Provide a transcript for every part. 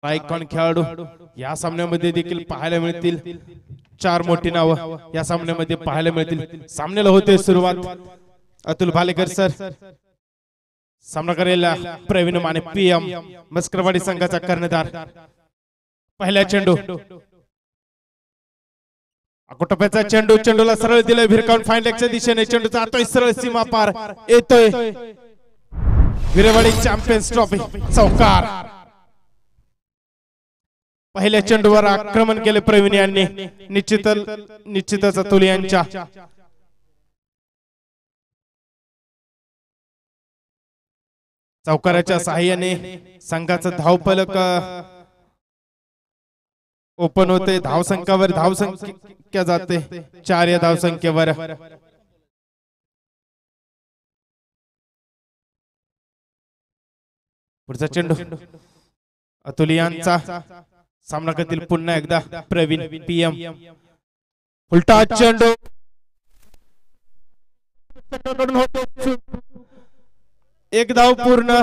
Icon खेळाडू या सामन्यामध्ये देखील पाहायला मिळतील। 4 मोठी नाव या सामन्यामध्ये पाहायला मिळतील। सामन्याला होते सुरुवात। अतुल भालेकर सर सामना करेला प्रवीण माने पीएम मस्करवाडी संघाचा कर्णधार। पहिला चेंडू अकोटप्याचा चेंडू, चेंडूला सरळ दिले भिरकावून फाईन लेगच्या दिशेने चेंडू जातोय सरळ सीमा पार येतोय विरेवाडी चॅम्पियन्स ट्रॉफी चौकार। पहिल्या चेंडूवर आक्रमण केले प्रवीण यांनी। निश्चितच अतुल यांच्या चौकाराच्या सहाय्याने संघाचं धावफलक ओपन होते। धावसंख्येवर धावसंख्या जाते 4 या धावसंख्येवर। पुढचा चेंडू अतुल यांचा सामना करतील पुन्हा एकदा प्रवीण पीएम। उलटा चेंडू एक धाव पूर्ण।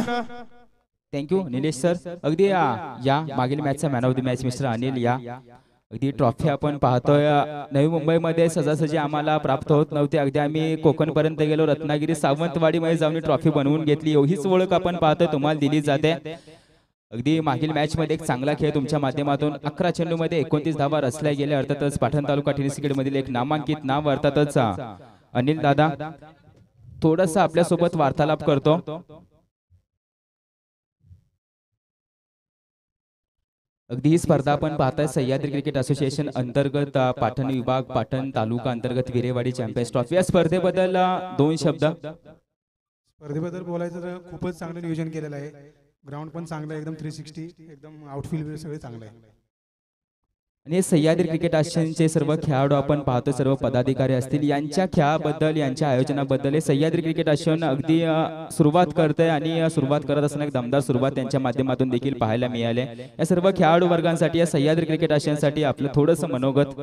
Thank you Nilesh sir. अगदी या मागील मॅचचा man of the match mister Anil या अगदी ट्रॉफी आपण पाहतोय नवी मुंबईमध्ये सहजासहजी आम्हाला प्राप्त होत नव्हती। अगदी आम्ही कोकण पर्यंत गेलो, रत्नागिरी सावंतवाडी मध्ये जाऊन ट्रॉफी बनवून घेतली। एवढीच ओळख आपण पाहतोय तुम्हाला दिली जाते। अगदी मागील मॅच मध्ये एक चांगला खेळ तुमच्या माध्यमातून 11 चेंडू मध्ये 29 धावा रचल्या गेल्या। अर्थातच पाटण तालुका टेनिस क्रिकेट मधील एक नामांकित नाव अर्थातच अनिल दादा थोडासा आपल्यासोबत वार्तालाप करतो। अगदी ही स्पर्धा आपण पाहताय सह्याद्री क्रिकेट असोसिएशन अंतर्गत पाटण विभाग पाटण तालुका अंतर्गत विरेवाडी चॅम्पियन्स ट्रॉफी या स्पर्धेबद्दल 2 शब्द। स्पर्धेबद्दल बोलायचं तर खूपच चांगलं नियोजन केलेलं आहे। ग्राउंड पण चांगलं आहे, एकदम 360 एकदम आउटफील्ड सगळे चांगलं आहे। आणि सह्याद्री क्रिकेट असोसिएशनचे सर्व खेळाडू आपण पाहतो, सर्व पदाधिकारी असतील, यांच्या खेळाबद्दल यांच्या आयोजनाबद्दल हे सह्याद्री क्रिकेट असोसिएशन अगदी सुरुवात करते आणि सुरुवात करत असताना एक दमदार सुरुवात त्यांच्या माध्यमातून देखील पाहायला मिळाले। या सर्व खेळाडू वर्गांसाठी या सह्याद्री क्रिकेट असोसिएशनसाठी आपलं थोडंसं मनोगत।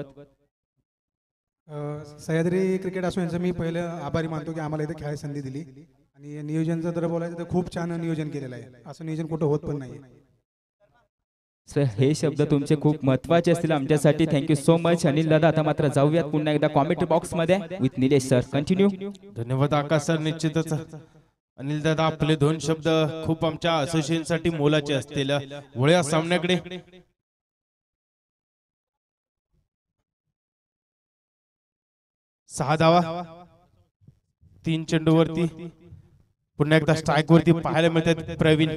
सह्याद्री क्रिकेट असोसिएशनचं मी पहिलं आभारी मानतो की आम्हाला इथे खेळायची संधी दिली। आणि नियोजनचं जर बोलायचं तर खूप छान नियोजन केलेलं आहे, असं नियोजन कुठं होत पण नाही। सर हे शब्द तुमचे खूप महत्त्वाचे असतील आमच्यासाठी। थँक्यू सो मच अनिल दादा। आता मात्र जाऊयात पुन्हा एकदा कॉमेंट बॉक्स मध्ये विथ निलेश सर। कंटिन्यू। धन्यवाद आकाश सर। निश्चितच अनिल दादा आपले 2 शब्द खूप आमच्या असोसिएशन साठी मोलाचे असतील। वळ्या सामन्याकडे 6 धावा 3 चेंडूवरती पुन्हा एकदा स्ट्राइक वरती पाहायला मिळतात प्रवीण।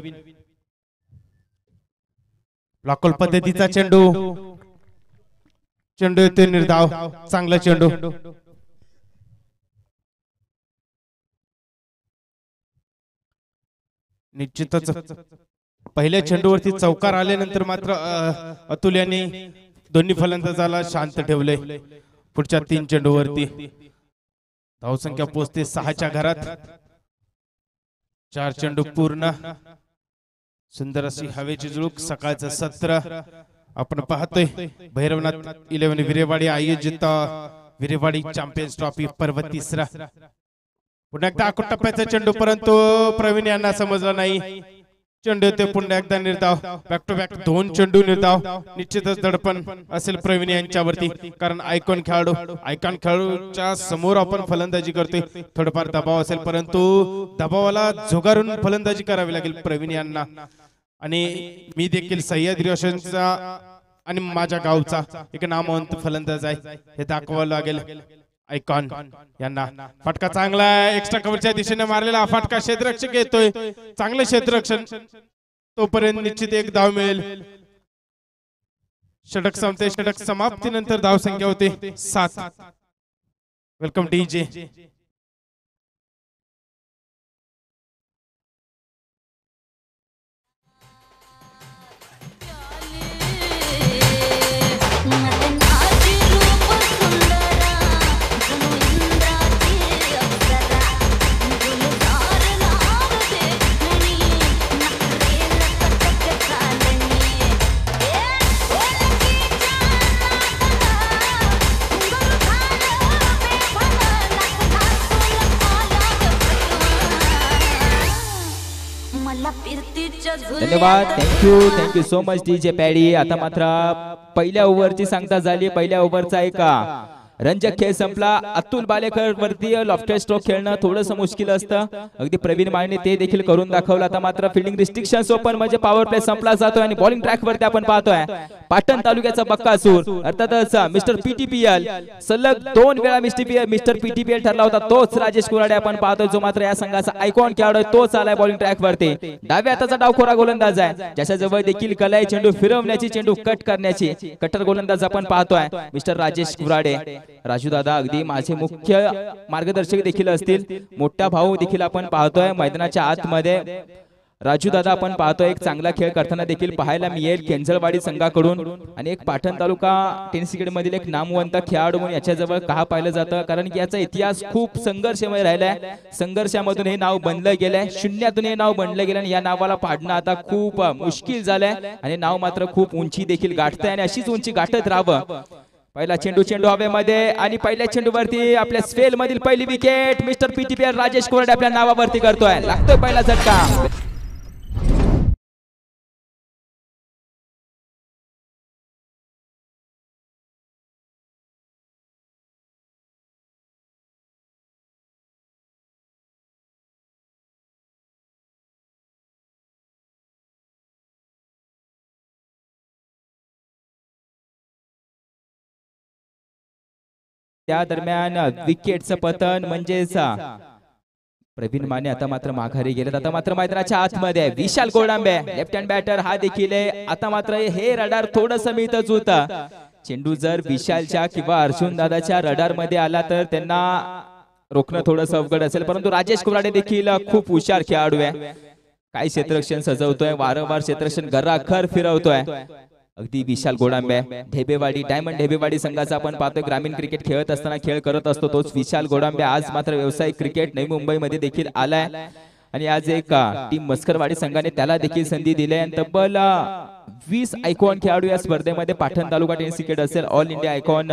ब्लॉकल पद्धतीचा चेंडू, चेंडू येते निर्धाव, चांगला चेंडू। निश्चितच पहिल्या चेंडूवरती चौकार आल्यानंतर मात्र अतुल यांनी दोन्ही फलंदाजाला शांत ठेवले। पुढच्या 3 चेंडूवरती धावसंख्या पोहोचते 6च्या घरात। 4 चेंडू पूर्ण। सुंदर अशी हवेची झुळूक सकाळचं सत्र आपण पाहतोय। भैरवनाथ 11 विरेवाडी आयोजित विरेवाडी चॅम्पियन्स ट्रॉफी पर्व 3रा। पुन्हा एकदा अकोटप्याचा चेंडू, परंतु प्रवीण यांना समजलं नाही। चेंडू ते पुन्हा एकदा निर्धाव, बॅक टू बॅक 2 चेंडू निर्धाव। निश्चितच दडपण असेल प्रवीण यांच्यावरती, कारण आयकॉन खेळाडूच्या समोर आपण फलंदाजी करतोय। थोडंफार दबाव असेल, परंतु दबावाला झुगारून फलंदाजी करावी लागेल प्रवीण यांना। आणि मी देखील सह्याद्री असोसिएशनचा आणि माझ्या गावचा एक नामवंत फलंदाज आहे हे दाखवावं लागेल आयकॉन यांना। फटका चांगला आहे, एक्स्ट्रा कव्हरच्या दिशेने मारलेला फटका क्षेत्ररक्षक येतोय, चांगलं क्षेत्ररक्षण। तोपर्यंत निश्चित 1 धाव मिळेल। षटक संपते, षटक समाप्तीनंतर धाव संख्या होते 7। Welcome DJ. धन्यवाद. Thank you so much DJ Paddy. आता मात्र पहिल्या ओव्हरची सांगता झाली. पहिल्या ओव्हरचा एक रंजक खेळ संपला. अतुल बालेकर वरती लॉफ्टेड स्ट्रोक खेळणं थोडंसं मुश्किल असतं. अगदी प्रवीण माळीने ते देखील करून दाखवलं. आता मात्र फिल्डिंग रिस्ट्रिक्शन्स ओपन म्हणजे पॉवर प्ले संपला जातोय आणि बॉलिंग ट्रॅक वरती आपण पाहतोय पाटण तालुक्याचा बक्कासूर अर्थातच मिस्टर पीटीपीएल. सलग 2 वेळा मिस्टर पीटीपीएल ठरला होता तोच राजेश कुराडे आपण पाहतोय, जो मात्र या संघाचा आयकॉन खेळाडू तोच आलाय बॉलिंग ट्रॅक वरती. डाव्या हाताचा डावखोरा गोलंदाज आहे, ज्याच्या जवळ देखील कला आहे चेंडू फिरवण्याची, चेंडू कट करण्याची. कट्टर गोलंदाज आपण पाहतोय मिस्टर राजेश कुराडे. राजू दादा अगदी माझे मुख्य मार्गदर्शक देखील असतील. मोठा भाऊ देखील आपण पाहतोय मैदानाच्या आतमध्ये. राजू दादा आपण पाहतोय एक चांगला खेळ करताना देखील पाहायला मिळेल केंजळवाडी संघाकडून. आणि एक पाटण तालुका टेनिस क्रिकेट मधील एक नामवंत खेळाडू म्हणून याच्याजवळ का पाहिलं जातं, कारण की याचा इतिहास खूप संघर्षमय राहिलाय. संघर्षामधून हे नाव बनलं गेलंय, शून्यातून हे नाव बनलं गेलं आणि या नावाला पाडणं आता खूप मुश्किल झालंय. आणि नाव मात्र खूप उंची देखील गाठतंय आणि अशीच उंची गाठत राहावं. पहिला चेंडू हवेमध्ये आणि पहिल्या चेंडूवरती आपल्या स्पेल मधील पहिली विकेट मिस्टर पीटीपीएल राजेश कुराडे आपल्या नावावरती करतोय. लागतोय पहिला झटका. त्या दरम्यान विकेटचं पतन म्हणजेच प्रवीण माने आता मात्र माघारी गेलेत. आता मात्र मैदानाच्या आतमध्ये विशाल गोडांबे लेफ्ट हँड बॅटर हा देखील आहे. आता मात्र हे रडार थोडंसं मिळतच होतं. चेंडू जर विशालच्या किंवा अर्जुन दादाच्या रडार मध्ये आला तर त्यांना रोखणं थोडंसं अवघड असेल, परंतु राजेश कुराडे देखील खूप हुशार खेळाडू आहे. काय क्षेत्ररक्षण सजवतोय, वारंवार क्षेत्ररक्षण घराखर फिरवतोय. अगदी विशाल गोडांबे ढेबेवाडी डायमंड ढेबेवाडी संघाचा आपण पाहतोय ग्रामीण क्रिकेट खेळत असताना खेळ करत असतो तोच विशाल गोडांबे आज मात्र व्यावसायिक क्रिकेट नवी मुंबईमध्ये देखील आलाय. आणि आज एक टीम मस्करवाडी संघाने त्याला देखील संधी दिली आहे. तब्बल 20 आयकॉन खेळाडू या स्पर्धेमध्ये पाटण तालुका टेनिस क्रिकेट असेल, all India icon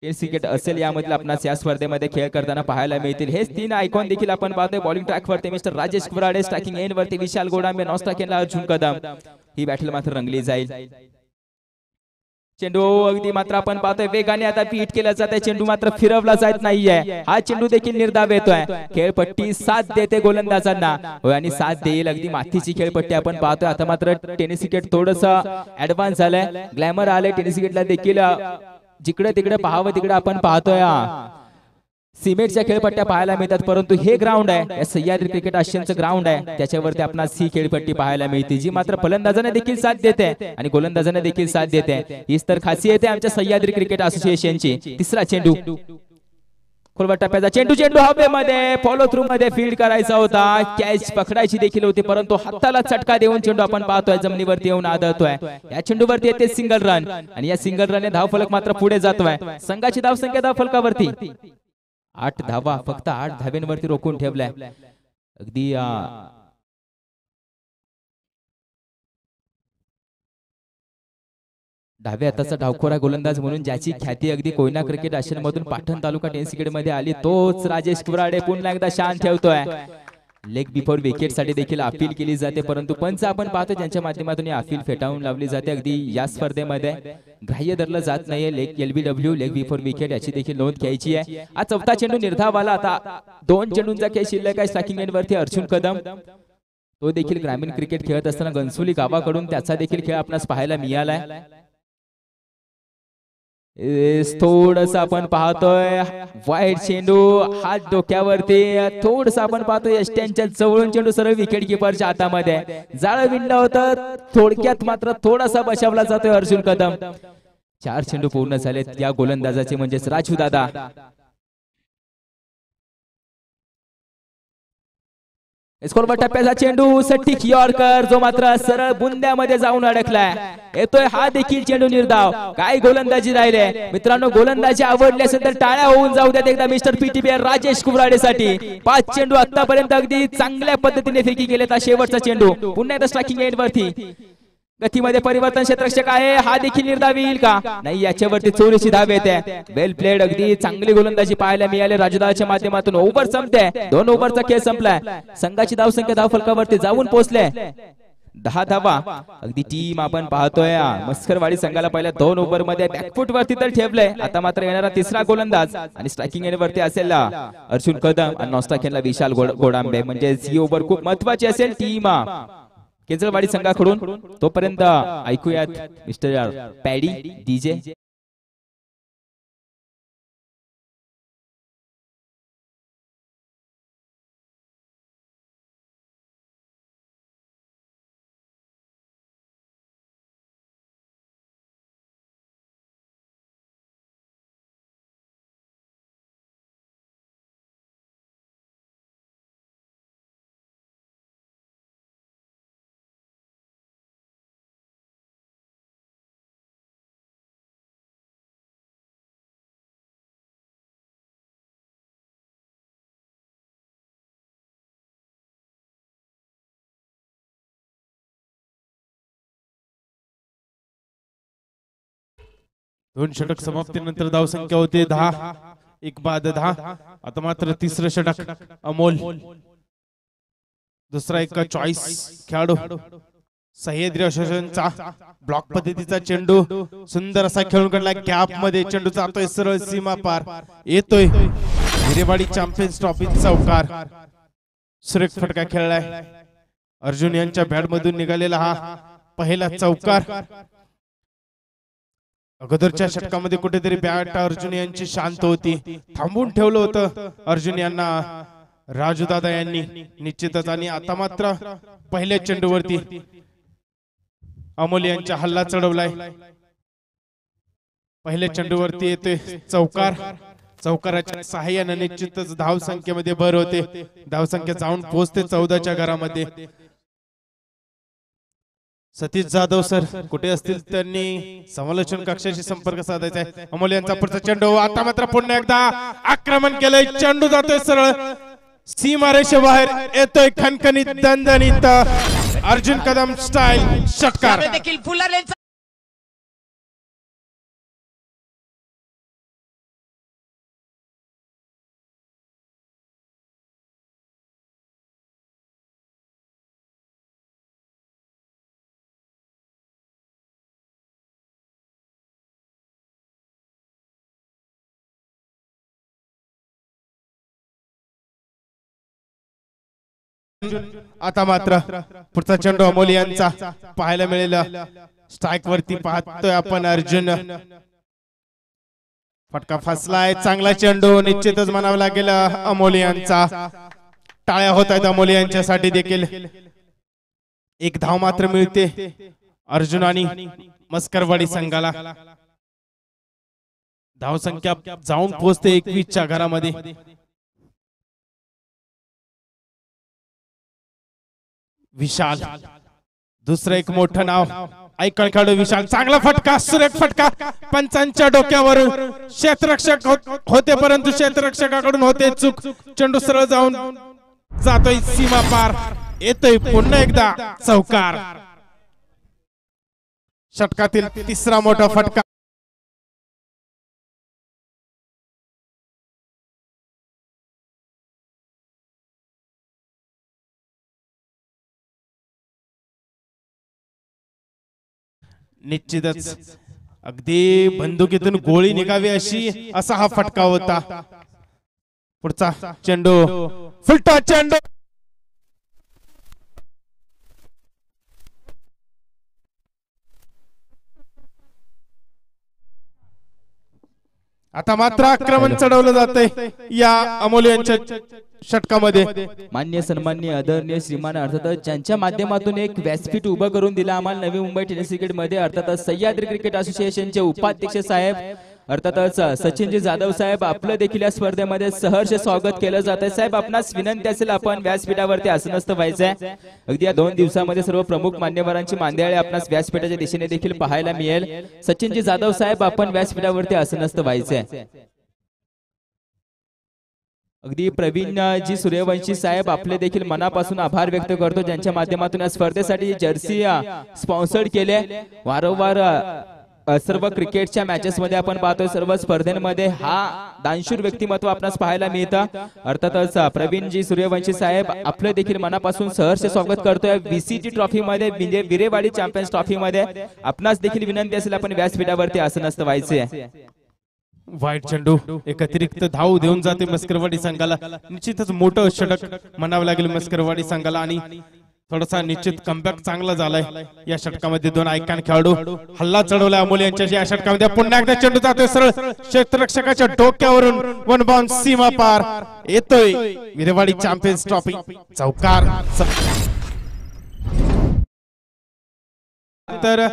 tennis cricket असेल, यामधील आपणास या स्पर्धेमध्ये खेळ करताना पाहायला मिळतील. हेच 3 आयकॉन देखील आपण पाहतोय. बॉलिंग ट्रॅक वरती mister Rajesh Kurade, striking end वरती विशाल गोडांबे, नॉन स्ट्रायकिंग अर्जुन कदम. ही बॅटल मात्र रंगली जाईल. चेंडू अगदी मात्र आपण पाहतोय वेगाने आता पीट केला जात आहे. चेंडू मात्र फिरवला जात नाहीये. हा चेंडू देखील निर्धाव येतोय. खेळपट्टी साथ देते गोलंदाजांना आणि साथ देईल. अगदी मातीची खेळपट्टी आपण पाहतोय. आता मात्र टेनिस क्रिकेट थोडंसं ऍडव्हान्स झालंय, ग्लॅमर आलंय टेनिस क्रिकेटला देखील. जिकडे तिकडे पाहावं तिकडे आपण पाहतोय सिमेंटच्या खेळपट्ट्या पाहायला मिळतात, परंतु हे ग्राउंड आहे सह्याद्री क्रिकेट आशियाचं ग्राउंड आहे, त्याच्यावरती आपणास ही खेळपट्टी पाहायला मिळते, जी मात्र फलंदाजाने देखील साथ देते आणि गोलंदाजाने देखील साथ देते. हीच तर खासियत आहे आमच्या सह्याद्री क्रिकेट असोसिएशनची. तिसरा चेंडू खोलवर टप्प्याचा चेंडू हवेमध्ये फॉलो थ्रू मध्ये फील्ड करायचा होता. कॅच पकडायची देखील होती, परंतु हाताला चटका देऊन चेंडू आपण पाहतोय जमिनीवरती येऊन आदळतोय. या चेंडूवरती येते सिंगल रन आणि या सिंगल रनने धावफलक मात्र पुढे जातोय. संघाची धावसंख्या धावफलकावरती 8 धावा, फक्त 8 धाव्यांवरती रोखून ठेवलाय. अगदी डाव्या हाताचा डावखोरा गोलंदाज म्हणून ज्याची ख्याती अगदी कोयना क्रिकेट आशियन मधून पाटण तालुका टेनिस क्रिकेट मध्ये आली, तोच राजेश कुराडे पुन्हा एकदा शान ठेवतोय. लेग बिफोर विकेट साठी देखील अपील केली जाते, परंतु पंच आपण पाहतो ज्यांच्या माध्यमातून ही अपील फेटाळून लावली जाते. अगदी या स्पर्धेमध्ये ग्राह्य धरलं जात नाहीये leg LBW leg before wicket, याची देखील नोंद घ्यायची आहे. हा चौथा चेंडू निर्धावाला. आता 2 चेंडूंचा खेळ शिल्लक आहे. स्ट्रायकिंग एंड वरती अर्जुन कदम, तो देखील ग्रामीण क्रिकेट खेळत असताना घनसोली गावाकडून त्याचा देखील खेळ आपणास पाहायला मिळालाय. थोडस आपण पाहतोय वाईट चेंडू हात डोक्यावरती, थोडस आपण पाहतोय यष्ट्यांच्या जवळून चेंडू सरळ विकेट किपरच्या हातामध्ये जाळं विणलं होतं. थोडक्यात मात्र थोडासा बचावला जातोय अर्जुन कदम. 4 चेंडू पूर्ण झालेत या गोलंदाजाचे म्हणजेच राजू दादा. स्कोरवर टप्प्याचा चेंडू सटीक यॉर्कर, जो मात्र सरळ बुंद्यामध्ये जाऊन अडकलाय. येतोय हा देखील चेंडू निर्धाव. काय गोलंदाजी राहिले मित्रांनो, गोलंदाजी आवडली असेल तर टाळ्या होऊन जाऊ द्यात एकदा मिस्टर पीटीपीएल राजेश कुराडे साठी. 5 चेंडू आतापर्यंत अगदी चांगल्या पद्धतीने फेकी केलेत. शेवटचा चेंडू पुन्हा एकदा स्ट्रायकिंग एंड वरती. गतीमध्ये परिवर्तन, क्षेत्ररक्षक आहे, हा देखील निर्धाव येईल का नाही, याच्यावरती चोरीची धाव येते. वेल प्लेड, अगदी चांगली गोलंदाजी पाहायला मिळाली राजूदाच्या माध्यमातून. ओव्हर संपते, 2 ओव्हरचा खेळ संपलाय. संघाची धावसंख्या धावफलकावरती जाऊन पोहोचले 10 धावा अगदी टीम आपण पाहतोय मस्करवाडी संघाला पहिल्या 2 ओव्हर मध्ये बॅकफुट वरती तर ठेवलंय. आता मात्र येणारा तिसरा गोलंदाज आणि स्ट्रायकिंग एंड वरती असेल अर्जुन कदम आणि नॉन स्ट्रायकिंगला विशाल गोडांबे. म्हणजे ही ओव्हर खूप महत्वाची असेल टीम केजरवाडी संघाकडून. तोपर्यंत ऐकूयात मिस्टर पॅडी डीजे. दोन षटक समाप्तीनंतर धावसंख्या होते 10. एक बाद 10. आता मात्र तिसरं षटक अमोल. दुसरा एक चॉईस खेळाडू सह्याद्री अशोकचा ब्लॉक पद्धतीचा चेंडू सुंदर असा खेळून काढला. गॅप मध्ये चेंडू जातोय सरळ सीमा पार येतोय. हिरेवाडी चॅम्पियन्स ट्रॉफी चौकार. सुरेख फटका खेळलाय. अर्जुन यांच्या बॅट मधून निघालेला हा पहिला चौकार. अगोदरच्या षटकामध्ये कुठेतरी बॅट अर्जुन यांची शांत होती. थांबून ठेवलं होतं अर्जुन यांना राजू दादा यांनी निश्चितच. आणि आता मात्र पहिल्या चेंडूवरती अमोल यांच्या हल्ला चढवलाय. पहिल्या चेंडूवरती येतोय चौकार. चौकाराच्या सहाय्याने निश्चितच धावसंख्येमध्ये भर होते. धावसंख्या जाऊन पोहोचते 14च्या घरामध्ये. सतीश जाधव सर कुठे असतील त्यांनी समालोचन कक्षाशी संपर्क साधायचा आहे. अमोल यांचा पुढचा चेंडू. आता मात्र पुन्हा एकदा आक्रमण केलंय. चेंडू जातोय सरळ सीमारेषेबाहेर येतोय खणखणीत दणदणीत. अर्जुन कदम स्टाईल षटकार. आता मात्र पुढचा चेंडू अमोल यांचा पाहायला मिळेल. स्ट्राईक वरती पाहतोय आपण अर्जुन. फटका फसलाय. चांगला चेंडू निश्चितच म्हणावं लागेल अमोल यांचा. टाळ्या होत आहेत अमोल यांच्यासाठी देखील. एक धाव मात्र मिळते अर्जुन आणि मस्करवाडी संघाला. धावसंख्या जाऊन पोहोचते 21च्या घरामध्ये. विशाल दुसरं एक मोठं नाव ऐकळ खेळाडू विशाल. चांगला फटका सुरेख फटका. पंचांच्या डोक्यावरून क्षेत्ररक्षक होते परंतु क्षेत्ररक्षकाकडून होते चूक. चेंडू सरळ जाऊन जातोय सीमा पार येतोय पुन्हा एकदा चौकार. षटकातील तिसरा मोठा फटका. निश्चितच अगदी बंदुकीतून गोळी निघावी अशी असा हा फटका होता. पुढचा चेंडू फुलटा चेंडू. आता मात्र आक्रमण चढवलं जातंय या अमोल यांच्या षटकामध्ये. मान्य सन्मान्य आदरणीय श्रीमान अर्थातच ज्यांच्या माध्यमातून एक व्यासपीठ उभं करून दिला आम्हाला नवी मुंबई टेनिस क्रिकेट मध्ये अर्थातच सह्याद्री क्रिकेट असोसिएशनचे उपाध्यक्ष साहेब अर्थातच सचिनजी जाधव साहेब आपलं देखील या स्पर्धेमध्ये सहर्ष स्वागत केलं जात आहे. साहेब आपणास विनंती असेल आपण व्यासपीठावरती आसनस्थ व्हायचंय. अगदी या 2 दिवसामध्ये सर्व प्रमुख मान्यवरांची मांदियाळी आपणास व्यासपीठाच्या दिशेने देखील पाहायला मिळेल. सचिनजी जाधव साहेब आपण व्यासपीठावरती आसनस्थ व्हायचंय. अगदी प्रवीणजी सूर्यवंशी साहेब आपले देखील मनापासून आभार व्यक्त करतो ज्यांच्या माध्यमातून या स्पर्धेसाठी जर्सी स्पॉन्सर्ड केले. वारंवार सर्व क्रिकेटच्या मॅचेस मध्ये आपण पाहतोय, सर्व स्पर्धेमध्ये हा दानशूर व्यक्तिमत्व आपणास पाहायला मिळतं. अर्थातच प्रवीणजी सूर्यवंशी साहेब आपलं देखील मनापासून सहर्ष स्वागत करतोय VCT ट्रॉफी मध्ये, विरेवाडी चॅम्पियन्स ट्रॉफी मध्ये. आपणास देखील विनंती असेल आपण व्यासपीठावरती आसनस्थ व्हायचे. वाईट चेंडू, एक अतिरिक्त धाव देऊन जाते मस्करवाडी संघाला. निश्चितच मोठं षटक म्हणावं लागेल मस्करवाडी संघाला आणि थोडासा निश्चित कमबॅक चांगला झालाय या षटकामध्ये. दोन आयकॉन खेळाडू हल्ला चढवला अमोल यांच्याशी या षटकामध्ये. पुन्हा एकदा चेंडू जातोय सरळ क्षेत्ररक्षकाच्या डोक्यावरून, वन बाउंड सीमा पार येतोय. विरेवाडी चॅम्पियन्स ट्रॉफी चौकार. तर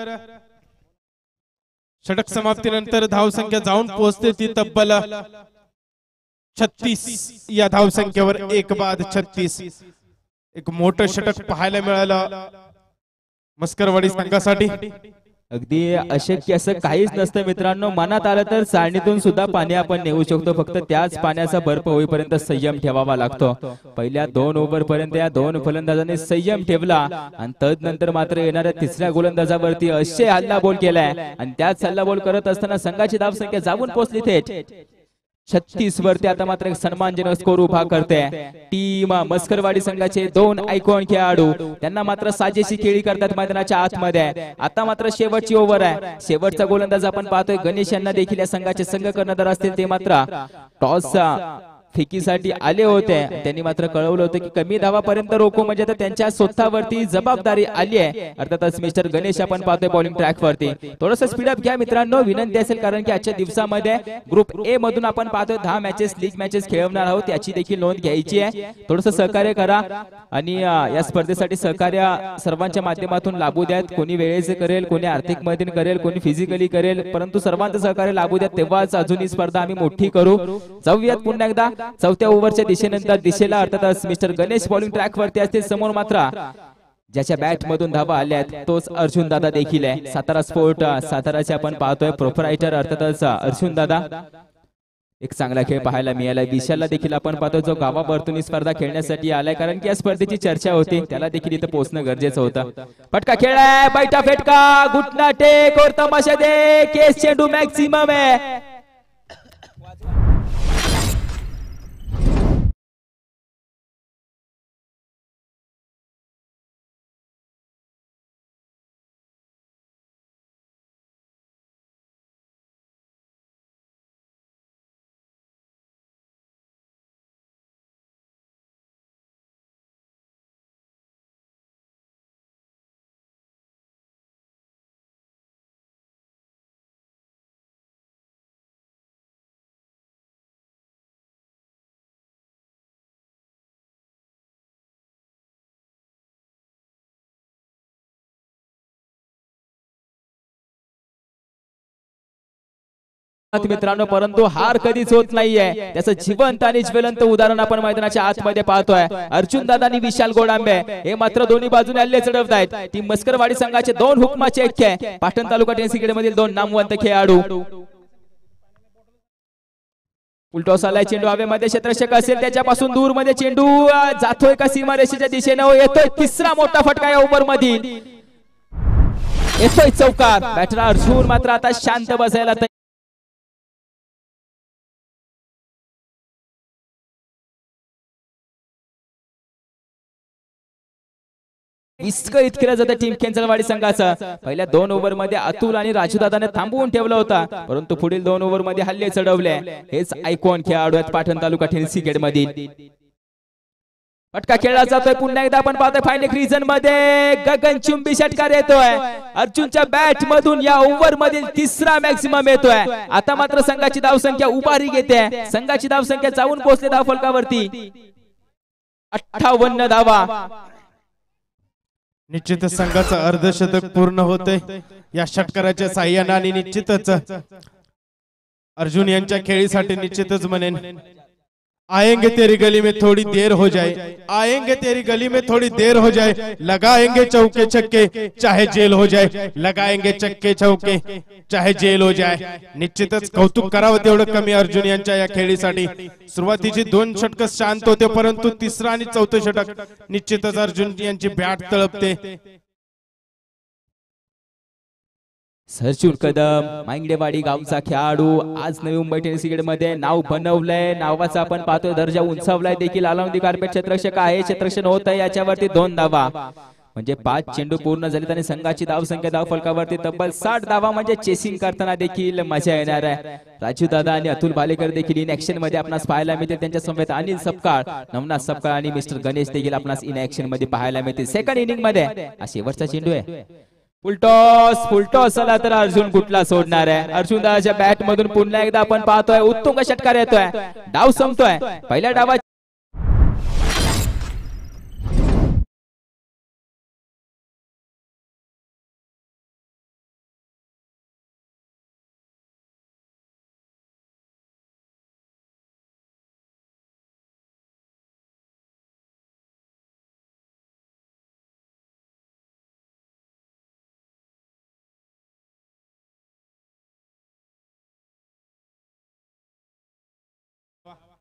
षटक समाप्तीनंतर धावसंख्या जाऊन पोहोचते ती तब्बल 36 या धावसंख्येवर. एक बाद 36. एक मोठं षटक पाहायला मिळालं मस्करवाडी संघासाठी. अगदी अशक्य असं काहीच नसतं मित्रांनो. मनात आलं तर चाळणीतून सुद्धा पाणी आपण नेऊ शकतो, फक्त त्याच पाण्याचा बर्फ होईपर्यंत संयम ठेवावा लागतो. पहिल्या 2 ओव्हर पर्यंत या 2 फलंदाजांनी संयम ठेवला आणि तदनंतर मात्र येणाऱ्या तिसऱ्या गोलंदाजावरती असे हल्लाबोल केलाय आणि त्याच हल्लाबोल करत असताना संघाची धावसंख्या जाऊन पोहोचली थेट 36 वरती. आता मात्र एक सन्मानजनक स्कोर उभा करते टीम मस्करवाडी संघाचे 2 आयकॉन खेळाडू. त्यांना मात्र साजेशी खेळी करतात मैदानाच्या आतमध्ये. आता मात्र शेवटची ओव्हर आहे. शेवटचा गोलंदाज आपण पाहतोय गणेश यांना देखील या संघाचे संघ कर्णधार असतील ते मात्र टॉस फेकीसाठी आले होते. त्यांनी मात्र कळवलं होतं की कमी धावापर्यंत रोखू, म्हणजे त्यांच्या स्वतःवरती जबाबदारी आली आहे. अर्थातच मिस्टर गणेश आपण पाहतोय बॉलिंग ट्रॅक वरती. थोडस स्पीड अप घ्या मित्रांनो, विनंती असेल, कारण की आजच्या दिवसामध्ये ग्रुप ए मधून आपण पाहतोय 10 मॅचेस लीग मॅचेस खेळवणार आहोत. याची देखील नोंद घ्यायची आहे. थोडस सहकार्य करा आणि या स्पर्धेसाठी सहकार्य सर्वांच्या माध्यमातून लाभू द्यात. कोणी वेळेचे करेल, कोणी आर्थिक मदत करेल, कोणी फिजिकली करेल, परंतु सर्वांचं सहकार्य लाभू द्यात. तेव्हाच अजून ही स्पर्धा आम्ही मोठी करू. जाऊयात पुन्हा एकदा चौथ्या ओव्हरच्या दिशेला. अर्थातच मिस्टर गणेश बॉलिंग ट्रॅक वरती असतील. समोर मात्र ज्याच्या बॅट मधून धावा आल्यात तोच अर्जुन दादा देखील आहे. सातारा स्पोर्ट साताराचे आपण पाहतोय प्रोपरायटर अर्थातच अर्जुन दादा. एक चांगला खेळ पाहायला मिळाला. विशालला देखील आपण पाहतो जो गावाभरतून स्पर्धा खेळण्यासाठी आलाय, कारण की या स्पर्धेची चर्चा होती. त्याला देखील इथं पोहोचणं गरजेचं होतं. फटका खेळाय, बैठा फेटका, घुटना टेक और तमाशा दे. केस चेंडू मॅक्सिमम आहे. मित्रांनो, परंतु हार कधीच होत नाहीये. त्याचं जिवंत आणि ज्वलंत उदाहरण आपण मैदानाच्या आतमध्ये पाहतोय. अर्जुन दादा आणि विशाल गोडांबे हे मात्र दोन्ही बाजूने हल्ले चढवत आहेत. ती मस्करवाडी संघाचे 2 हुकमाचे ऐक्य, पाटण तालुका टेनिस क्रिकेट मधील 2 नामवंत खेळाडू. उलटॉस आलाय, चेंडू हवेमध्ये, क्षेत्ररक्षक असेल त्याच्यापासून दूर मध्ये चेंडू जातोय का सीमारेषेच्या दिशेने. येतोय तिसरा मोठा फटका या ओव्हर मधील, येतोय चौकार. बॅटर अर्जुन मात्र आता शांत बसायला विस्कळीत केलं जातं टीम खेंचलवाडी संघाचा. पहिल्या 2 ओव्हर मध्ये अतुल आणि राजू दादाने थांबवून ठेवला होता, परंतु पुढील 2 ओव्हर मध्ये हल्ले चढवले. हेच आयकॉन खेळाडू आहेत पाटण तालुका टेनिस क्रिकेट मधील. फटका खेळला जातोय पुन्हा एकदा आपण पाहतोय फायनल रिजन मध्ये गगनचुंबी षटकार येतोय अर्जुनच्या बॅट मधून. या ओव्हर मधील तिसरा मॅक्सिमम येतोय. आता मात्र संघाची धावसंख्या उभारी घेते. संघाची धावसंख्या जाऊन पोहोचते धावफलकावरती 58 धावा. निश्चितच संघाचं अर्धशतक पूर्ण होते या षटकाराच्या साह्याने आणि निश्चितच अर्जुन यांच्या खेळीसाठी निश्चितच म्हणेन आएंगे तेरी गली में थोड़ी देर हो जाए, आएंगे तेरी गली में थोड़ी देर हो जाए, लगाएंगे चौके छक्के चाहे जेल हो जाए, लगाएंगे चक्के चौके चाहे जेल हो जाए. निश्चितच कौतुक करावं तेवढं कमी अर्जुन यांच्या या खेळीसाठी. सुरुवातीची 2 षटक शांत होते, परंतु तिसरा आणि चौथं षटक निश्चितच अर्जुन यांची बॅट तळपते. सरचूर कदम मांगडेवाडी गावचा खेळाडू आज नवी मुंबई टेनिस क्रिकेट मध्ये नाव बनवलंय. नावाचा आपण पाहतोय दर्जा उंचावलाय देखील. आलाउंदी कार्पेट क्षेत्ररक्षक आहे. क्षेत्ररक्षण होत आहे याच्यावरती 2 धावा म्हणजे 5 चेंडू पूर्ण झालेत आणि संघाची धावसंख्या धाव फलकावरती तब्बल 60 धावा म्हणजे चेसिंग करताना देखील मजा येणार आहे. राजू दादा आणि अतुल भालेकर देखील इन ऍक्शन मध्ये आपणास पाहायला मिळतील. त्यांच्या समवेत अनिल सपकाळ, नवनाथ सपकाळ आणि मिस्टर गणेश देखील आपणास इन ऍक्शन मध्ये पाहायला मिळतील. सेकंड इनिंग मध्ये हा शेवटचा चेंडू आहे. फुलटॉस आला तर अर्जुन कुठला सोडणार आहे. अर्जुन दादाच्या बॅट मधून पुन्हा एकदा आपण पाहतोय उत्तुंग षटकार येतोय. डाव संपतोय. पहिल्या डावात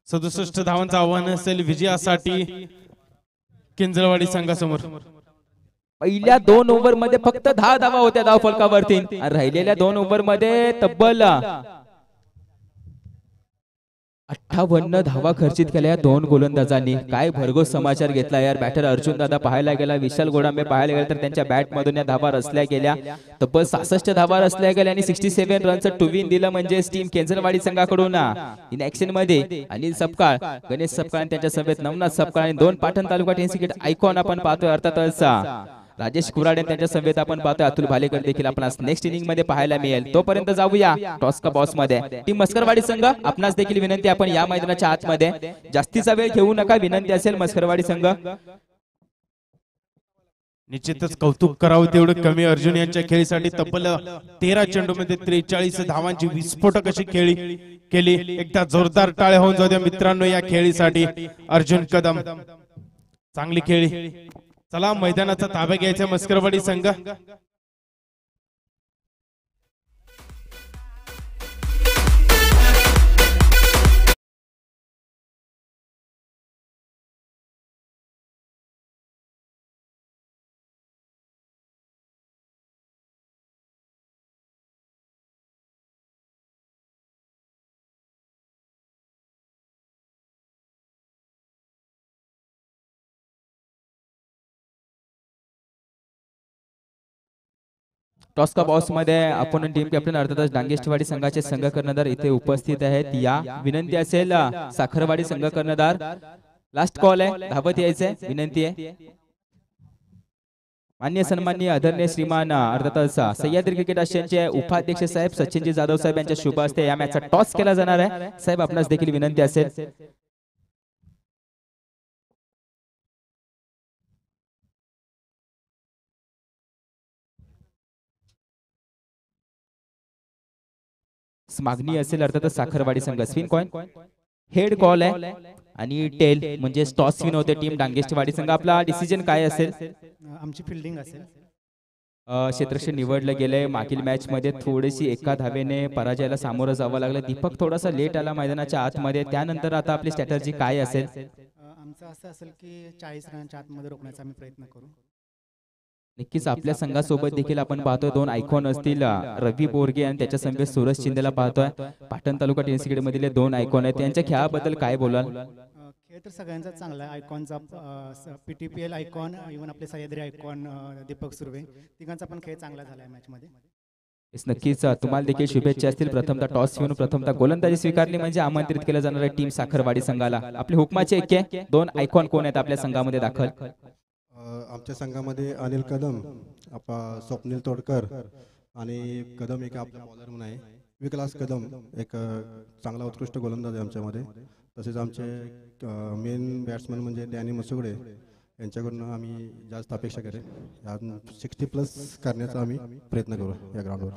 सदुसष्ट धावांचं आव्हान असेल विजयासाठी किंजळवाडी संघासमोर. पहिल्या 2 ओव्हर मध्ये फक्त 10 धावा होत्या धाव फलकावरती. राहिलेल्या 2 ओव्हर मध्ये तब्बल 58 धावा खर्चित केल्या या 2 गोलंदाजांनी. काय भरघोस समाचार घेतला यार. बॅटर अर्जुन दादा पाहायला गेला, विशाल गोडांबे पाहायला गेला तर त्यांच्या बॅट मधून या धावा रचल्या गेल्या. तब्बल 66 धावा रचल्या गेल्या आणि 67 रनचं टू विन दिलं म्हणजे टीम केंजरवाडी संघाकडून. इन ऍक्शन मध्ये अनिल सपकाळ, गणेश सपकाळ आणि त्यांच्या सभेत नवनाथ सपकाळ आणि 2 पाटण तालुका टेनिस क्रिकेट आयकॉन आपण पाहतोय. अर्थातच राजेश कुराडे त्यांच्या सभेत आपण पाहतोय. अतुल भालेकर देखील आपणास नेक्स्ट इनिंग मध्ये पाहायला मिळेल. तोपर्यंत जाऊया टॉस का बॉस मध्ये. टीम मस्करवाडी संघ आपणास देखील विनंती, आपण या मैदानाच्या आतमध्ये जास्तीचा वेळ घेऊ नका. विनंती असेल मस्करवाडी संघ. निश्चितच कौतुक करावं तेवढं कमी. अर्जुन यांच्या खेळीसाठी तब्बल 13 चेंडूमध्ये 43 धावांची विस्फोटक अशी खेळी केली. एकदा जोरदार टाळ्या होऊन जाऊ द्या मित्रांनो या खेळीसाठी. अर्जुन कदम चांगली खेळी. चला मैदानाचा ताबा घ्यायचा मस्करवाडी संघ. टॉस का बॉस मध्ये आपण टीम कॅप्टन अर्थातच डांगेष्टवाडी संघाचे संघ कर्णधार इथे उपस्थित आहेत. या विनंती असेल साखरवाडी संघ कर्णधार लास्ट कॉल आहे, धावत यायचंय विनंती आहे. मान्य सन्माननीय आदरणीय श्रीमान अर्थातच सह्याद्री क्रिकेट आशियाचे उपाध्यक्ष साहेब सचिनजी जाधव साहेब यांच्या शुभ हस्ते या मॅचचा टॉस केला जाणार आहे. साहेब आपणास देखील विनंती असेल. मागणी असेल अर्थातच साखरवाडी संघ. स्पिन कॉइन हेड कॉल आहे आणि टेल म्हणजे टॉस विन होते टीम डांगेष्टवाडी संघ. आपला डिसिजन काय असेल? आमची फिल्डिंग असेल. क्षेत्ररक्षण निवडलं गेलंय. मागील मॅच मध्ये थोडीशी एका धावेने पराजयाला सामोरं जावं लागलं. दीपक थोडासा लेट आला मैदानाच्या आतमध्ये. त्यानंतर आता आपली स्ट्रॅटर्जी काय असेल? आमचं असं असेल की 40 रनांच्या आतमध्ये रोखण्याचा आम्ही प्रयत्न करू. नक्कीच आपल्या संघासोबत देखील आपण पाहतोय 2 आयकॉन असतील. रवी बोरगे आणि त्याच्या संघ सूरज शिंदेला पाहतोय. पाटण तालुका टेनिस क्रिकेट मधले 2 आयकॉन आहेत. त्यांच्या खेळाबद्दल काय बोलाल? खेळ तर सगळ्यांचा चांगला आहे. आयकॉनचा PTPL आयकॉन, इव्हन आपले सह्याद्री आयकॉन दीपक सुर्वे, तिघांचा पण खेळ चांगला झाला आहे मॅच मध्ये. नक्कीच तुम्हाला देखील शुभेच्छा असतील. प्रथमतः टॉस घेऊन प्रथमतः गोलंदाजी स्वीकारली म्हणजे आमंत्रित केलं जाणार आहे टीम साखरवाडी संघाला. आपले हुकमाचे एक्के 2 आयकॉन कोण आहेत आपल्या संघामध्ये दाखल? आमच्या संघामध्ये अनिल कदम, स्वप्नील तोडकर आणि कदम एक आपला बॉलर म्हणून आहे. विकास कदम एक चांगला उत्कृष्ट गोलंदाज आहे आमच्यामध्ये. तसेच आमचे मेन बॅट्समन म्हणजे डॅनी मसुगडे, यांच्याकडून आम्ही जास्त अपेक्षा करेल. 60+ करण्याचा आम्ही प्रयत्न करू या ग्राउंडवर.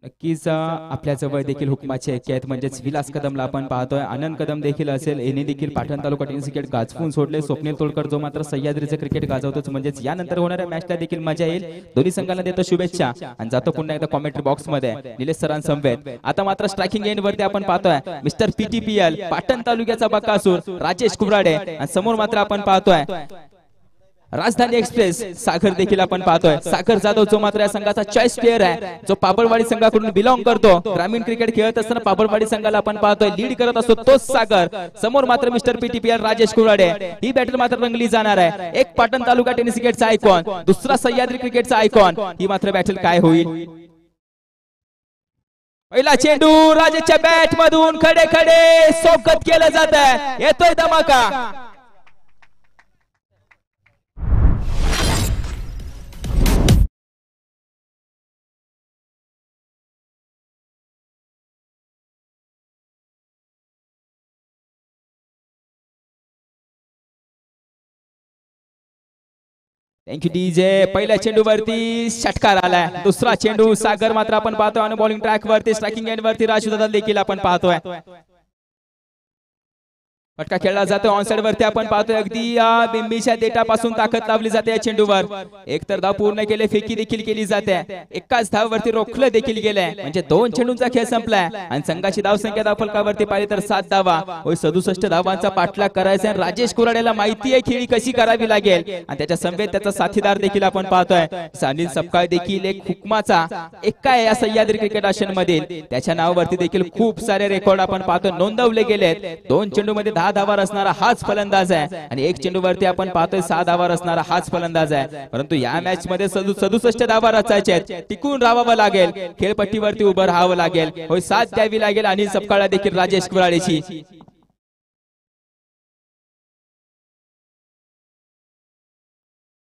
नक्कीच आपल्या जवळ देखील हुकमाचे एक्के आहेत म्हणजेच विलास कदमला आपण पाहतोय. आनंद कदम देखील असेल. यांनी देखील पाटण तालुका टेनिस क्रिकेट गाजवून सोडले. स्वप्नील तोडकर जो मात्र सह्याद्रीचं क्रिकेट गाजवतोच म्हणजेच यानंतर होणाऱ्या मॅचला देखील मजा येईल. दोन्ही संघांना देतो शुभेच्छा आणि जातो पुन्हा एकदा कॉमेंट्री बॉक्स मध्ये निलेश सरांसमवेत. आता मात्र स्ट्रायकिंग एंड वरती आपण पाहतोय मिस्टर PTPL पाटण तालुक्याचा बकासूर राजेश कुराडे आणि समोर मात्र आपण पाहतोय राजधानी एक्सप्रेस सागर देखील आपण पाहतोय. सागर जाधव जो मात्र या संघाचा चॉईस प्लेअर आहे, जो पाबळवाडी संघाकडून बिलॉंग करतो. ग्रामीण क्रिकेट खेळत असताना पाबळवाडी संघाला आपण पाहतोय लीड करत असतो तोच सागर. समोर मात्र मिस्टर पीटीपीआर राजेश कुराडे. ही बॅटल मात्र रंगली जाणार आहे. एक पाटण तालुका टेनिस क्रिकेटचा आयकॉन, दुसरा सह्याद्री क्रिकेटचा आयकॉन. ही मात्र बॅटल काय होईल? पहिला चेंडू राजेशच्या बॅट मधून खडे खडे सोकत केलं जात आहे. येतोय धमाका. Thank you DJ. पहिल्या चेंडूवरती षटकार आलाय. दुसरा चेंडू सागर मात्र आपण पाहतोय आणि बॉलिंग ट्रॅक वरती स्ट्रायकिंग एंड वरती राजू दादा देखील आपण पाहतोय. फटका खेळला जातो ऑनसाइड वरती आपण पाहतोय. अगदी या बिंबीच्या देठापासून ताकद लावली जाते या चेंडूवर. एक तर धाव पूर्ण केले, फेकी देखील केली जाते. एकाच धाववरती रोखलं देखील गेलंय. म्हणजे 2 चेंडूंचा खेळ संपलाय आणि संघाची धाव संख्या धावफलकावरती पाहिली तर 7 धावा. 67 धावांचा पाठलाग करायचा. राजेश कुराडेला माहिती आहे खेळी कशी करावी लागेल आणि त्याच्या समवेत त्याचा साथीदार देखील आपण पाहतोय. अनिल सपकाळ देखील एक हुकमाचा एक्का आहे या सह्याद्री क्रिकेट आशियन मधील. त्याच्या नावावरती देखील खूप सारे रेकॉर्ड आपण पाहतोय नोंदवले गेलेत. 2 चेंडूमध्ये 10 धावा असणारा हाच फलंदाज आहे आणि 1 चेंडूवरती आपण पाहतोय 6 धावा असणारा हाच फलंदाज आहे. परंतु या मॅच मध्ये 67 धावा रचायचे आहेत. टिकून राहावं लागेल, खेळपट्टीवरती उभं राहावं लागेल. होय, साथ द्यावी लागेल अनिल सपकाळला देखील राजेश कुराडेची.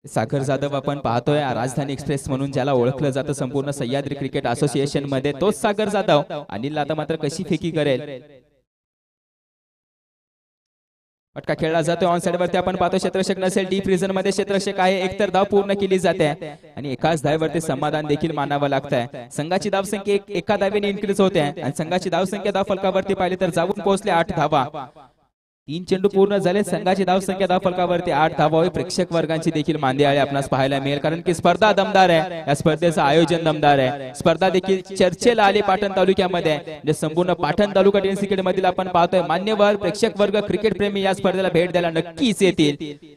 सागर जाधव आपण पाहतोय राजधानी एक्सप्रेस म्हणून ज्याला ओळखलं जातं संपूर्ण सह्याद्री क्रिकेट असोसिएशन मध्ये, तोच सागर जाधव. अनिल आता मात्र कशी फेकी करेल? फटका खेळला जातोय ऑन साइड वरती आपण पाहतो. क्षेत्ररक्षक नसेल, डीप रिजन मध्ये क्षेत्ररक्षक आहे. एक तर धाव पूर्ण केली जाते आणि एकाच धावेवरती समाधान देखील मानावं लागतंय. संघाची धाव संख्या एका धावेने इन्क्रीज होते आणि संघाची धाव संख्या धाव फलकावरती पाहिली तर जाऊन पोहोचले 8 धावा. 3 चेंडू पूर्ण झाले. संघाची धाव संख्या धाव फलकावरती 8 धावा. प्रेक्षक वर्गांची देखील मांदियाळी आपणास पाहायला मिळेल, कारण की स्पर्धा दमदार आहे. या स्पर्धेचं आयोजन दमदार आहे. स्पर्धा देखील चर्चेला आली पाटण तालुक्यामध्ये. जे संपूर्ण पाटण तालुका टेनिस क्रिकेट मधील आपण पाहतोय मान्यवर प्रेक्षक वर्ग, क्रिकेट प्रेमी या स्पर्धेला भेट द्यायला नक्कीच येतील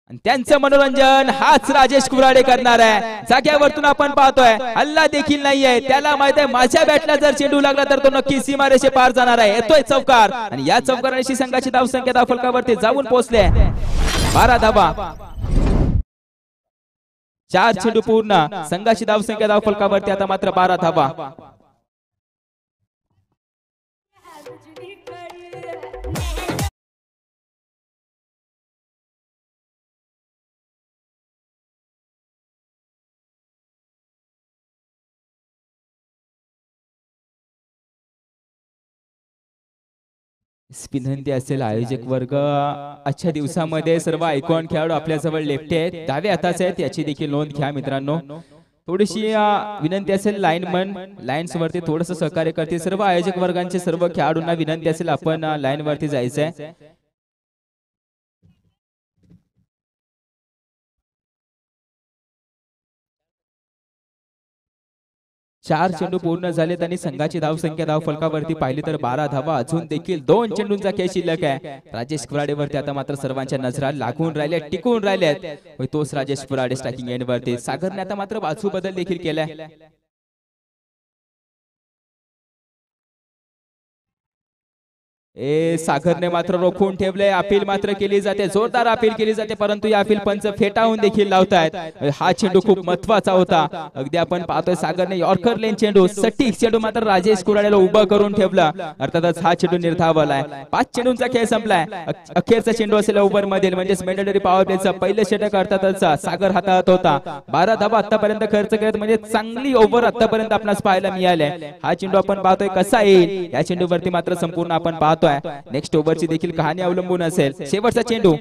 आणि त्यांचं मनोरंजन हाच राजेश कुराडे करणार आहे. जाग्यावरतून आपण पाहतोय हल्ला देखील नाहीये. त्याला माहित आहे माझ्या बॅटला जर चेंडू लागला तर तो नक्की सीमारेषे पार जाणार आहे. येतोय चौकार आणि या चौकाराशी संघाची धाव संख्या धाव फलकावरती जाऊन पोहोचले 12 धावा. 4 चेंडू पूर्ण. संघाची धाव संख्या धाव फलकावरती आता मात्र 12 धावा. विनंती असेल आयोजक वर्ग, आजच्या दिवसामध्ये सर्व आयकॉन खेळाडू आपल्या जवळ लेफ्टी आहेत, डाव्या हाताचे आहेत, याची देखील नोंद घ्या मित्रांनो. थोडीशी विनंती असेल लाईनमन लाईन्स वरती थोडंसं सहकार्य करतील. सर्व आयोजक वर्गांचे सर्व खेळाडूंना विनंती असेल आपण लाईन वरती जायचंय. 4 चेंडू पूर्ण झालेत आणि संघाची धाव संख्या धाव फलकावरती पाहिली तर 12 धावा. अजून देखील 2 चेंडूंचा खेळ शिल्लक आहे. राजेश कुराडेवरती आता मात्र सर्वांच्या नजरा लागून राहिल्या, टिकून राहिल्यात. तोच राजेश कुराडे स्ट्रायकिंग एंड वरती. सागरने आता मात्र बाजू बदल देखील केलाय. सागरने मात्र रोखून ठेवले. अपील मात्र केली जाते, जोरदार अपील केली जाते, परंतु या अपील पंच फेटाळून देखील लावतायत. हा चेंडू खूप महत्वाचा होता. अगदी आपण पाहतोय सागरने यॉर्कर लेन चेंडू, सटीक चेंडू मात्र राजेश कुराडेला उभं करून ठेवला. अर्थातच हा चेंडू निर्धावलाय. 5 चेंडूंचा खेळ संपलाय. अखेरचा चेंडू असेल ओव्हर मधील, म्हणजे मॅन्डेटरी पॉवर प्लेचं पहिलं षटक अर्थातच सागर हातात होता. 12 धावा आतापर्यंत खर्च करत, म्हणजे चांगली ओव्हर आतापर्यंत आपणास पाहायला मिळाले. हा चेंडू आपण पाहतोय कसा येईल. या चेंडूवरती मात्र संपूर्ण आपण पाहतोय नेक्स्ट ओव्हरची देखील कहाणी अवलंबून असेल. शेवटचा चेंडू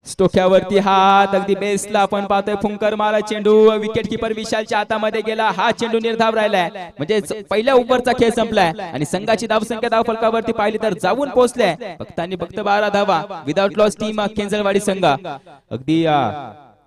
स्टोक्यावरती हात, अगदी बेसला आपण पाहतोय फुंकर मारा चेंडू. विकेट किपर विशालच्या हातामध्ये गेला. हा चेंडू निर्धाव राहिलाय, म्हणजे पहिल्या ओव्हरचा खेळ संपलाय आणि संघाची धाव संख्या धाव फलकावरती पाहिली तर जाऊन पोहोचले फक्त आणि फक्त 12 धावा. विदाउट लॉस टीम केंजळवाडी संघ. अगदी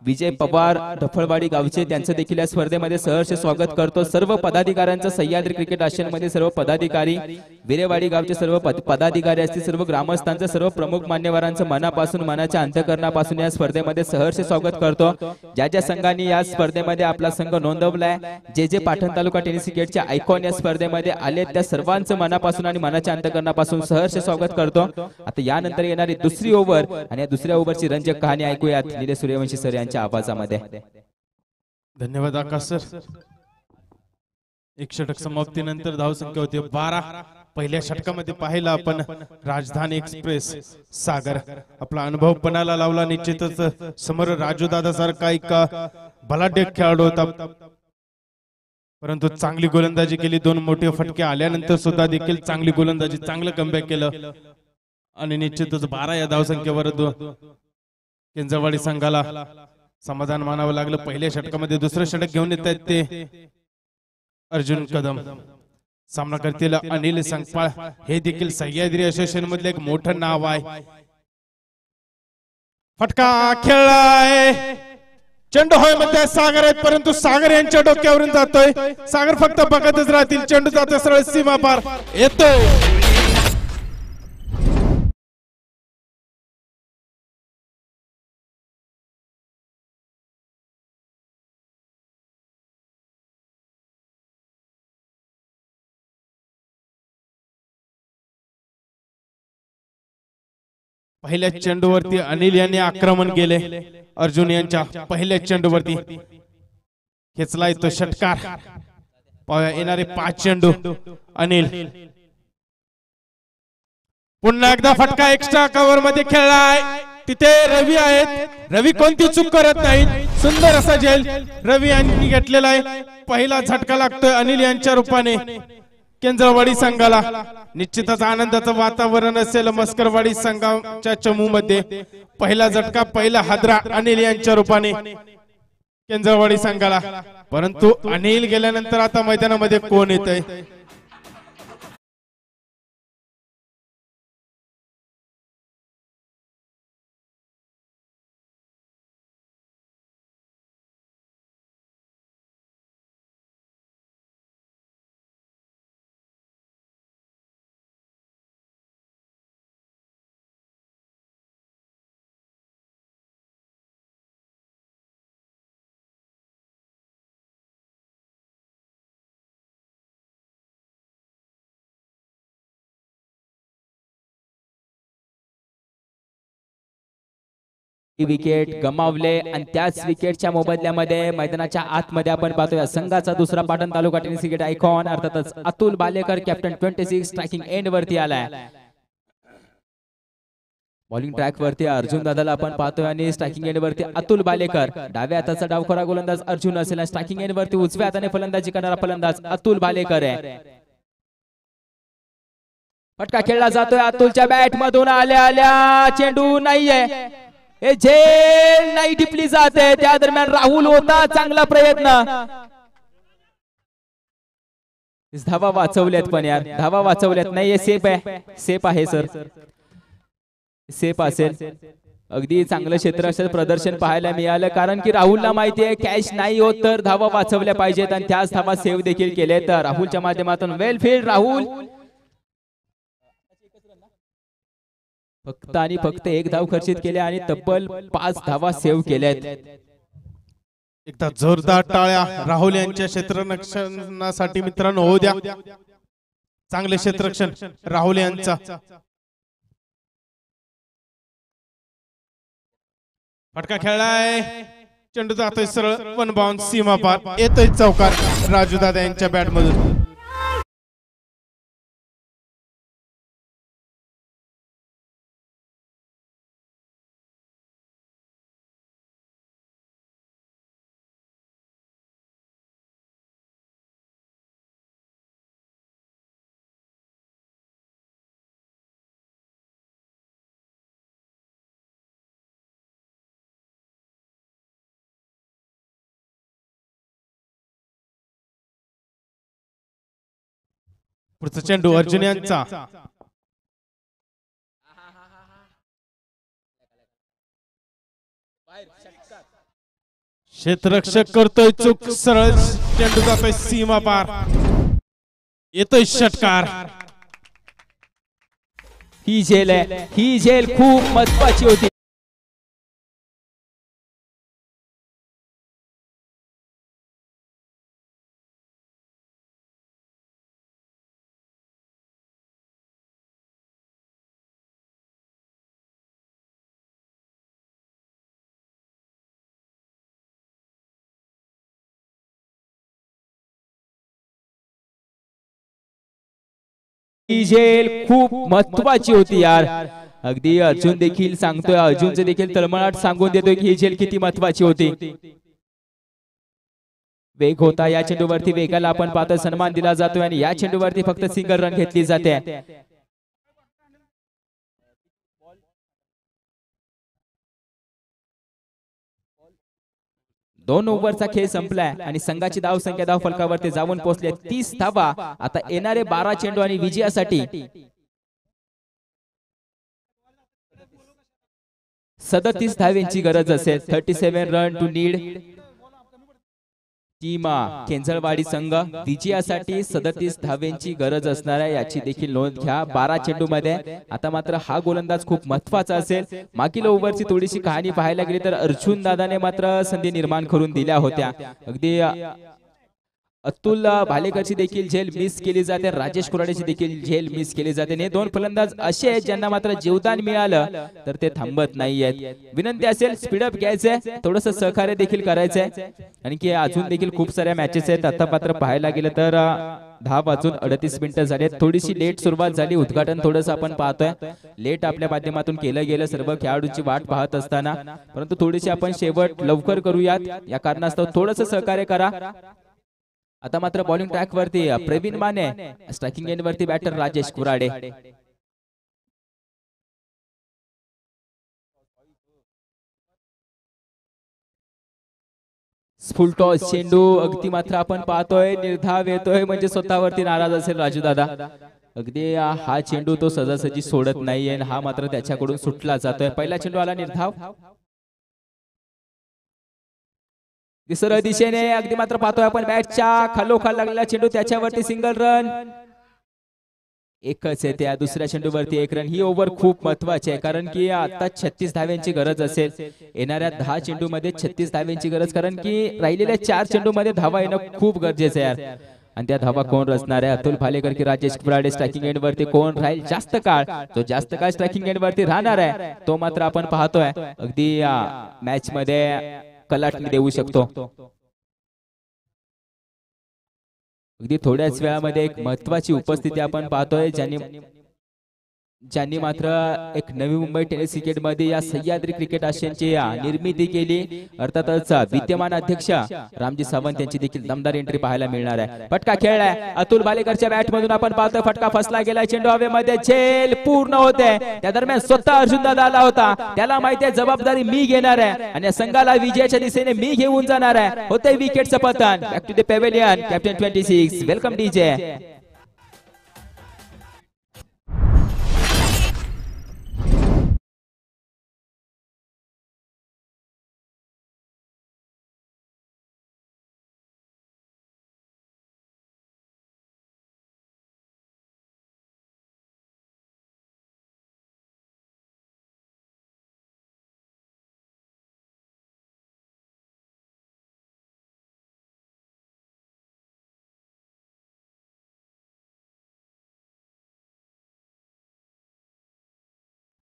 विजय पवार ढफळवाडी गावचे, त्यांचं देखील या स्पर्धेमध्ये सहर्ष स्वागत करतो. सर्व पदाधिकाऱ्यांचं सह्याद्री क्रिकेट आशियन मध्ये सर्व पदाधिकारी विरेवाडी गावचे सर्व पदाधिकारी असतील, सर्व ग्रामस्थांचं, सर्व प्रमुख मान्यवरांचं मनापासून मनाच्या अंतःकरणापासून या स्पर्धेमध्ये सहर्ष स्वागत करतो. ज्या ज्या संघांनी या स्पर्धेमध्ये आपला संघ नोंदवलाय, जे जे पाटण तालुका टेनिस क्रिकेटचे आयकॉन या स्पर्धेमध्ये आले, त्या सर्वांचं मनापासून आणि मनाच्या अंतःकरणापासून सहर्ष स्वागत करतो. आता यानंतर येणारी दुसरी ओव्हर आणि या दुसऱ्या ओव्हरची रंजक कहाणी ऐकूयात निलेश सूर्यवंशी सर यांच्या आवाजामध्ये. धन्यवाद आकाश सर. एक षटक समाप्तीनंतर धावसंख्या होती 12. पहिल्या षटकामध्ये पाहिला आपण राजधानी एक्सप्रेस सागर आपला अनुभव पणाला लावला. निश्चितच समोर राजू दादा सारखा एक बलाढ्य खेळाडू होता, परंतु चांगली गोलंदाजी केली. 2 मोठे फटके आल्यानंतर सुद्धा देखील चांगली गोलंदाजी, चांगलं कमबॅक केलं आणि निश्चितच 12 या धावसंख्येवर केंजरवाडी संघाला समाधान मानावं लागलं. पहिल्या षटकामध्ये दुसरं षटक घेऊन येत आहेत ते अर्जुन कदम. सामना करतील अनिल संगपाळ, हे देखील सह्याद्री असोसिएशन मधले एक मोठं नाव आहे. फटका खेळलाय, चेंडू होय मध्ये सागर आहेत, परंतु सागर यांच्या डोक्यावरून जातोय. सागर फक्त बघतच राहतील. चेंडू जातोय सरळ सीमा पार, येतोय. पहिल्या चेंडूवरती अनिल यांनी आक्रमण केले. अर्जुन यांच्या पहिल्या चेंडूवरती खेचलाय तो षटकार. पाहूया येणारे 5 चेंडू. अनिल पुन्हा एकदा फटका एक्स्ट्रा कव्हर मध्ये खेळलाय. तिथे रवी आहेत, रवी कोणती चूक करत नाही. सुंदर असा झेल रवी यांनी घेतलेला आहे. पहिला झटका लागतोय अनिल यांच्या रूपाने केंद्रवाडी संघाला. निश्चितच आनंदाचं वातावरण असेल मस्करवाडी संघाच्या चमू मध्ये. पहिला झटका, पहिला हादरा अनिल यांच्या रूपाने केंद्रवाडी संघाला. परंतु अनिल गेल्यानंतर आता मैदानामध्ये कोण येतंय? विकेट गमावले आणि त्याच विकेटच्या मोबदल्यामध्ये मैदानाच्या आतमध्ये आपण पाहतोय संघाचा दुसरा पाटण तालुका टेनिस क्रिकेट आयकॉन अर्थातच Atul Balekar captain 26 striking end वरती आलाय. बॉलिंग ट्रॅक वरती अर्जुन दादाला आपण पाहतोय आणि स्ट्रायकिंग एंड वरती अतुल बालेकर. डाव्या हाताचा डावखोरा गोलंदाज अर्जुन असेल, स्ट्रायकिंग एंड वरती उजव्या हाताने फलंदाजी करणारा फलंदाज अतुल बालेकर आहे. फटका खेळला जातोय अतुलच्या बॅट मधून. आल्या आल्या चेंडू नाहीये, हे झेल नाही टिपली जाते. त्या दरम्यान राहुल होता, चांगला प्रयत्न. धावा वाचवल्यात पण यार, धावा वाचवल्यात नाही. सेफ आहे, सेफ आहे सर, सेफ असेल. अगदी चांगलं क्षेत्ररक्षण प्रदर्शन पाहायला मिळालं, कारण की राहुलला माहिती आहे कॅच नाही होत तर धावा वाचवल्या पाहिजेत आणि त्याच धावा सेव्ह देखील केले. तर राहुलच्या माध्यमातून वेल फील्ड राहुल. फक्त आणि फक्त 1 धाव खर्चित केले आणि तब्बल 5 धावा सेव्ह केल्यात. एकदा जोरदार टाळ्या राहुल यांच्या क्षेत्ररक्षणासाठी मित्रांनो होऊ द्या. चांगले क्षेत्ररक्षण राहुल यांचा. फटका खेळलाय, चेंडू जातोय सरळ वन बाउंस सीमा पार, येतोय चौकार राजू दादा यांच्या बॅट मधून. पुढचा चेंडू अर्जुन यांचा. क्षेत्ररक्षक करतोय चूक, सरळ चेंडू जातोय सीमा पार, येतोय षटकार. ही झेल आहे, ही झेल खूप महत्वाची होती. ही झेल खूप महत्वाची होती यार. अगदी अर्जुन देखील सांगतोय, अर्जुनचे देखील तळमळाट सांगून देतोय की ही झेल किती महत्वाची होती. वेग होता या चेंडूवरती, वेगाला आपण पाहतो सन्मान दिला जातोय आणि या चेंडूवरती फक्त सिंगल रन घेतली जाते. दोन ओव्हरचा खेळ संपलाय आणि संघाची धाव संख्या धाव फलकावरती जाऊन पोहोचले 30 धावा. आता येणारे 12 चेंडू आणि विजयासाठी 37 धावेंची गरज असेल. 37 रन टू नीड. टीम केंजळवाडी संघ विजयासाठी 37 धावेंची गरज असणार आहे याची देखील नोंद घ्या. 12 चेंडू मध्ये आता मात्र हा गोलंदाज खूप महत्वाचा असेल. मागील ओव्हरची थोडीशी कहाणी पाहायला गेली तर अर्जुन दादाने मात्र संधी निर्माण करून दिल्या होत्या. अगदी अतुल भालेकरची देखील झेल मिस केली जाते, राजेश कुराडेची देखील झेल मिस केली जाते. हे दोन फलंदाज असे आहेत ज्यांना मात्र जीवदान मिळालं तर ते थांबत नाहीयेत. विनंती असेल स्पीडअप घ्यायचंय, थोडस सहकार्य देखील करायचंय आणि की अजून देखील खूप साऱ्या मॅचेस आहेत. आता मात्र पाहायला गेलं तर 10:38 झाले. थोडीशी लेट सुरुवात झाली, उद्घाटन थोडस आपण पाहतोय लेट आपल्या माध्यमातून केलं गेलं सर्व खेळाडूंची वाट पाहत असताना, परंतु थोडीशी आपण शेवट लवकर करूयात या कारणास्तव थोडस सहकार्य करा. आता मात्र बॉलिंग ट्रॅक वरती प्रवीण माने, स्ट्रायकिंग एंड वरती batter Rajesh Kurade. Full toss चेंडू अगदी मात्र आपण पाहतोय निर्धाव येतोय म्हणजे स्वतःवरती नाराज असेल राजू दादा. अगदी हा चेंडू तो सहजासहजी सोडत नाहीये, हा मात्र त्याच्याकडून सुटला जातोय. पहिला चेंडू आला निर्धाव. सरळ दिशेने अगदी मात्र पाहतोय आपण बॅटच्या खालोखाल लागलेला चेंडू, त्याच्यावरती सिंगल रन. एकच आहे त्या दुसऱ्या चेंडूवरती 1 रन. ही ओव्हर खूप महत्वाची आहे कारण की आता 36 धाव्यांची गरज असेल. येणाऱ्या 10 चेंडू मध्ये 36 धाव्यांची गरज, कारण की राहिलेल्या 4 चेंडू मध्ये धावा येणं खूप गरजेचं आहे यार. आणि त्या धावा कोण रचणार आहे, अतुल भालेकर की राजेश कुराडे? स्ट्रायकिंग एंड वरती कोण राहील जास्त काळ? जो जास्त काळ स्ट्रायकिंग एंड वरती राहणार आहे तो मात्र आपण पाहतोय अगदी मॅच मध्ये कलाटणी देऊ शकतो. अगदी थोड्याच वेळामध्ये एक महत्वाची उपस्थिती आपण पाहतोय ज्यांनी मात्र एक नवी मुंबई टेनिस क्रिकेट मध्ये या सह्याद्री क्रिकेट आशियाची निर्मिती केली. अर्थातच विद्यमान अध्यक्ष रामजी सावंत यांची देखील दमदार एंट्री पाहायला मिळणार आहे. फटका खेळलाय अतुल भालेकरच्या बॅट मधून आपण पाहतोय, फटका फसला गेला. चेंडू हवेमध्ये, झेल पूर्ण होते. त्या दरम्यान स्वतः अर्जुन दादा आला होता, त्याला माहिती आहे जबाबदारी मी घेणार आहे आणि या संघाला विजयाच्या दिशेने मी घेऊन जाणार आहे. होते विकेटचं पतन. Back to the pavilion captain 26. Welcome DJ.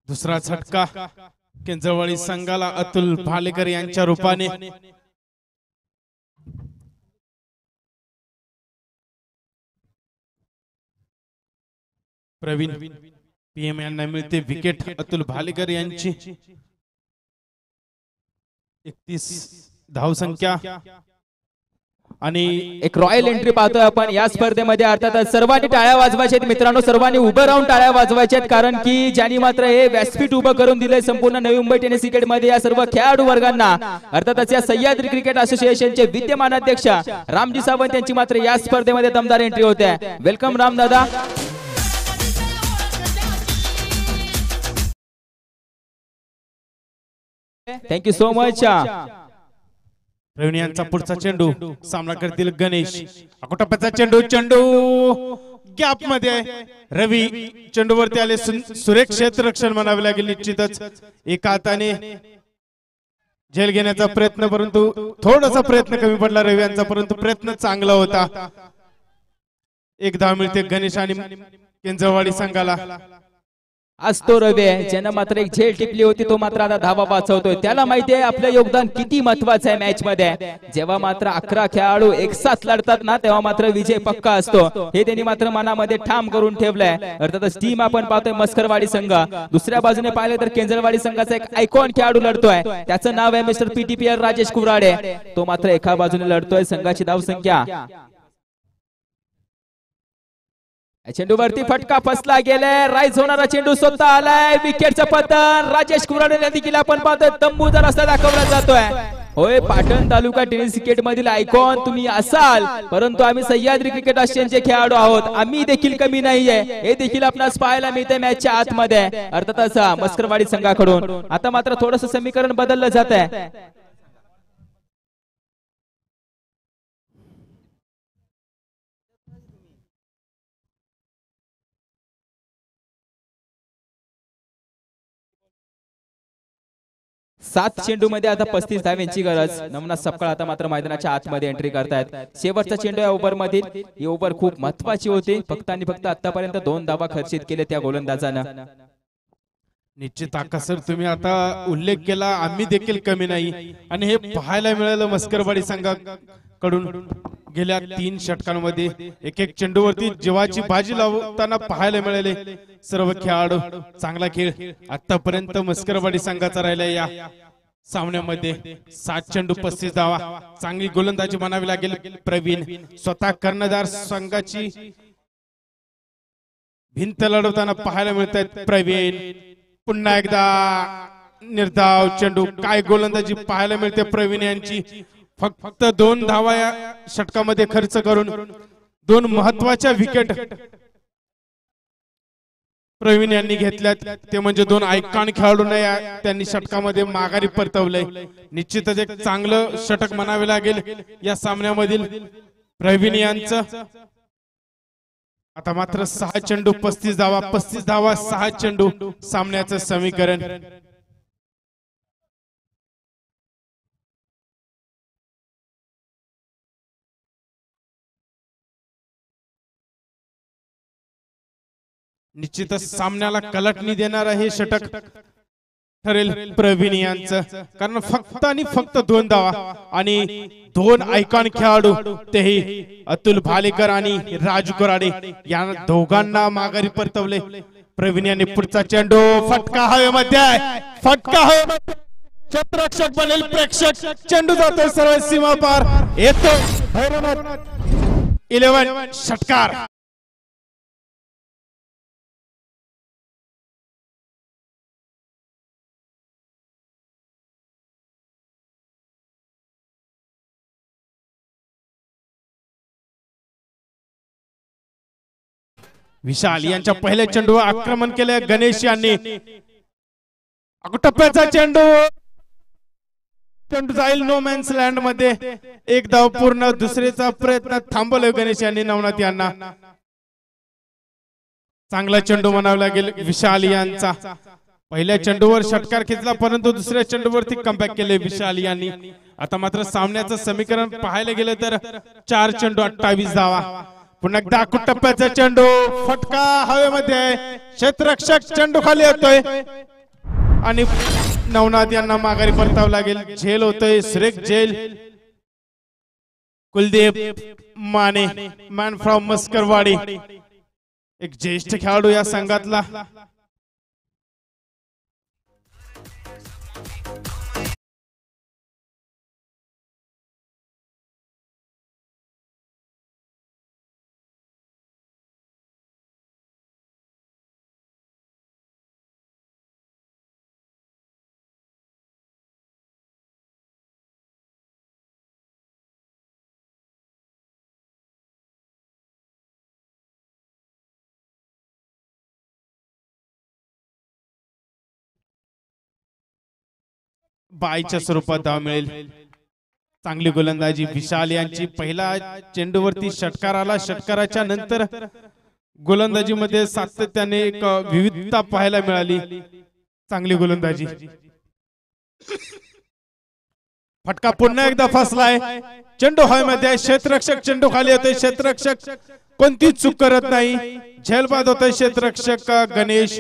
दुसरा झटका केंजळवाडी संघाला अतुल भालेकर यांच्या रूपाने. प्रवीण पीएम यांना मिळते विकेट. अतुल भालेकर यांची 31 धावसंख्या आणि एक रॉयल एंट्री पाहतोय आपण या स्पर्धेमध्ये. अर्थात सर्वांनी टाळ्या वाजवायच्या मित्रांनो, सर्वांनी उभं राहून टाळ्या वाजवायच्यात, कारण की ज्यांनी मात्र हे व्यासपीठ उभं करून दिलंय संपूर्ण नवी मुंबई टेनिस क्रिकेट मध्ये या सर्व खेळाडू वर्गांना. अर्थातच या सह्याद्री क्रिकेट असोसिएशनचे विद्यमान अध्यक्ष रामजी सावंत यांची मात्र या स्पर्धेमध्ये दमदार एंट्री होते. वेलकम राम दादा. Thank you so much. प्रवीण यांचा पुढचा चेंडू सामना करतील गणेश. अकोटप्प्याचा चेंडू गॅप मध्ये आहे. रवी चेंडूवरती आले, सुरेख क्षेत्ररक्षण म्हणावे लागेल. निश्चितच एका हाताने झेल घेण्याचा प्रयत्न, परंतु थोडासा प्रयत्न कमी पडला रवी यांचा, परंतु प्रयत्न चांगला होता. एक धाव मिळते गणेश आणि केंजळवाडी संघाला. आज तो रवी आहे ज्यानं मात्र एक झेल टिपली होती, तो मात्र आता धावा वाचवतोय. त्याला माहिती आहे आपलं योगदान किती महत्वाचं आहे मॅच मध्ये. जेव्हा मात्र 11 खेळाडू एक साथ लढतात ना, तेव्हा मात्र विजय पक्का असतो, हे त्यांनी मात्र मनामध्ये ठाम करून ठेवलंय. अर्थातच टीम आपण पाहतोय मस्करवाडी संघ. दुसऱ्या बाजूने पाहिले तर केंजळवाडी संघाचा एक आयकॉन खेळाडू लढतोय, त्याचं नाव आहे मिस्टर पीटीपीआर राजेश कुराडे. तो मात्र एका बाजूने लढतोय. संघाची धाव संख्या, चेंडूवरती फटका फसला गेलाय. राईज होणारा चेंडू स्वतः आलाय. विकेटचं पतन राजेश कुराडे देखील आपण पाहतोय तंबू जर असता दाखवला जातोय. होय, पाटण तालुका टेनिस क्रिकेट मधील आयकॉन तुम्ही असाल, परंतु आम्ही सह्याद्री क्रिकेट असोसिएशनचे खेळाडू आहोत. आम्ही देखील कमी नाहीये, हे देखील आपणास पाहायला मिळते मॅचच्या आतमध्ये. अर्थातच मस्करवाडी संघाकडून आता मात्र थोडंसं समीकरण बदललं जात आहे. सात चेंडू मध्ये आता 35 धावांची गरज. नमना सपकाळ आता मात्र मैदानाच्या आतमध्ये एंट्री करतायत. शेवटचा चेंडू या ओव्हर मधील, ही ओव्हर खूप महत्वाची होती. फक्त आणि फक्त आतापर्यंत 2 धावा खर्चित केले त्या गोलंदाजानं. निश्चित आकाश सर, तुम्ही आता उल्लेख केला, आम्ही देखील कमी नाही, आणि हे पाहायला मिळालं मस्करवाडी संघाकडून. गेल्या 3 षटकांमध्ये एक एक चेंडूवरती जीवाची बाजी लावताना पाहायला मिळाले सर्व खेळाडू. चांगला खेळ आतापर्यंत मस्करवाडी संघाचा राहिला. या सामन्यामध्ये 7 चेंडू 35 धावा. चांगली गोलंदाजी म्हणावी लागेल. प्रवीण स्वतः कर्णधार संघाची भिंत लढवताना पाहायला मिळत आहेत. प्रवीण पुन्हा एकदा निर्धाव चेंडू. काय गोलंदाजी पाहायला मिळते प्रवीण यांची. फक्त 2 धावा या षटकामध्ये खर्च करून 2 महत्वाच्या विकेट प्रवीण यांनी घेतल्यात. ते म्हणजे 2 आयकॉन खेळाडूंना त्यांनी षटकामध्ये माघारी परतवलंय. निश्चितच एक चांगलं षटक म्हणावे लागेल या सामन्यामधील प्रवीण यांचं. आता मात्र 6 चेंडू 35 धावा, 35 धावा 6 चेंडू सामन्याचं समीकरण. निश्चितच सामन्याला कलटणी देणार हे षटक ठरेल प्रवीण यांचं, कारण फक्त आणि फक्त 2 धावा आणि 2 आयकॉन खेळाडू, तेही अतुल भालेकर आणि राजू कुराडे या दोघांना माघारी परतवले. प्रवीण यांनी पुढचा चेंडू, फटका हवेमध्ये, फटका हवेमध्ये, क्षेत्ररक्षक बनेल प्रेक्षक. चेंडू जातो सरळ सीमा पार, येतो 11 षटकार. विशाल यांच्या पहिल्या चेंडूवर आक्रमण केले गणेश यांनी. टप्प्याचा चेंडू, चेंडू जाईल नो मॅन्स लँड मध्ये. 1 धाव पूर्ण. दुसरेचा प्रयत्न थांबवले गणेश यांनी नवनाथ यांना. चांगला चेंडू म्हणावा लागेल विशाल यांचा. पहिल्या चेंडूवर षटकार खेचला, परंतु दुसऱ्या चेंडूवरती कमबॅक केले विशाल यांनी. आता मात्र सामन्याचं समीकरण पाहायला गेलं तर 4 चेंडू 28 धावा. पुन्हा एकदा टप्प्याचा चेंडू, फटका हवेमध्ये, क्षेत्ररक्षक चेंडू खाली येतोय आणि नवनाथ यांना माघारी परतावं लागेल. झेल होतोय, सुरेख झेल. कुलदीप माने, मॅन फ्रॉम मस्करवाडी, एक ज्येष्ठ खेळाडू या संघातला. बायच्या स्वरूपात धाव मिळेल. चांगली गोलंदाजी विशाल यांची. पहिला चेंडूवरती षटकार आला. षटकाराच्या नंतर गोलंदाजीमध्ये सातत्याने एक विविधता पाहायला मिळाली, चांगली गोलंदाजी. फटका पुन्हा एकदा फसलाय. चेंडू हवेमध्ये, क्षेत्ररक्षक चेंडू खाली होते. क्षेत्ररक्षक कोणतीच चूक करत नाही. झेलबाद होते क्षेत्ररक्षक गणेश.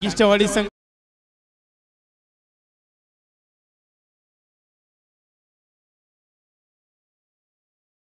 वाडी संघ